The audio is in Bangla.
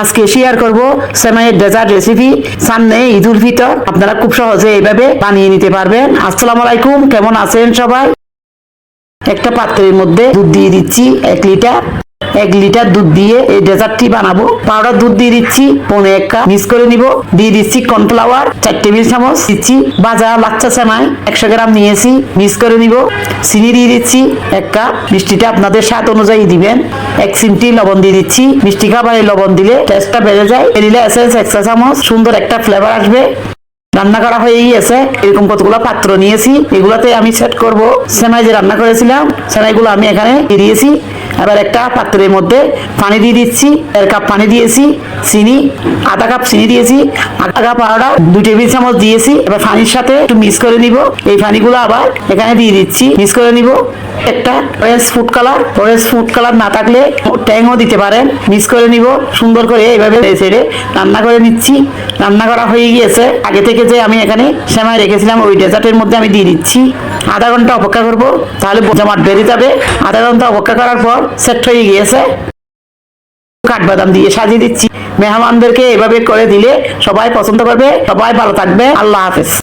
আজকে শেয়ার করব সেমাইয়ের ডেজার্ট রেসিপি। সামনে ঈদ উল ফিতর, আপনারা খুব সহজে এইভাবে বানিয়ে নিতে পারবেন। আসসালামু আলাইকুম, কেমন আছেন সবাই? একটা পাত্রের মধ্যে দুধ দিয়ে দিচ্ছি 1 লিটার। 1 লিটার দুধ দিয়ে এই ডেজার্টটি বানাবো। পাউডার দুধ দিয়ে দিচ্ছি 1.5 কাপ, মিক্স করে নিব। দিয়ে দিচ্ছি কর্নফ্লাওয়ার 4 টেবিল চামচ, দিচ্ছি ভাজা লাচ্চা সেমাই 100 গ্রাম নিয়েছি, মিক্স করে নিব। চিনি দিয়ে দিচ্ছি 1 কাপ, মিষ্টিটা আপনাদের স্বাদ অনুযায়ী দিবেন। 1 চিমটি লবণ দিয়ে দিচ্ছি, মিষ্টি খাবারে লবণ দিলে টেস্টটা বেড়ে যায়। ভ্যানিলা এসেন্স 1 চা চামচ, সুন্দর একটা ফ্লেভার আসবে। রান্না করা হয়ে গিয়েছে। এরকম কতগুলো পাত্র নিয়েছি, এগুলাতে আমি সেট করব সেমাই যে রান্না করেছিলাম। সেমাইগুলো আমি এখানে দিয়ে দিয়েছি। এবার একটা পাত্রের মধ্যে পানি দিয়ে দিচ্ছি। 1 কাপ পানি দিয়েছি, চিনি আধা কাপ চিনি দিয়েছি, আধা কাপ পাউডার 2 টেবিল চামচ দিয়েছি। এবার পানির সাথে একটু মিক্স করে নিব। এই পানিগুলো আবার এখানে দিয়ে দিচ্ছি, মিক্স করে নিব। একটা অরেঞ্জ ফুড কালার না থাকলে ট্যাংও দিতে পারেন। মিক্স করে নিব সুন্দর করে, এইভাবে ছেড়ে রান্না করে নিচ্ছি। রান্না করা হয়ে গিয়েছে। আগে থেকে যে আমি এখানে সেমাই রেখেছিলাম ওই ডেজার্টের মধ্যে আমি দিয়ে দিচ্ছি। আধা ঘন্টা অপেক্ষা করব, তাহলে জমাট বেড়ে যাবে। আধা ঘন্টা অপেক্ষা করার পর সেট হয়ে গিয়েছে। কাঠবাদাম দিয়ে সাজিয়ে দিচ্ছি। মেহমানদেরকে এভাবে করে দিলে সবাই পছন্দ করবে। সবাই ভালো থাকবে। আল্লাহ হাফেজ।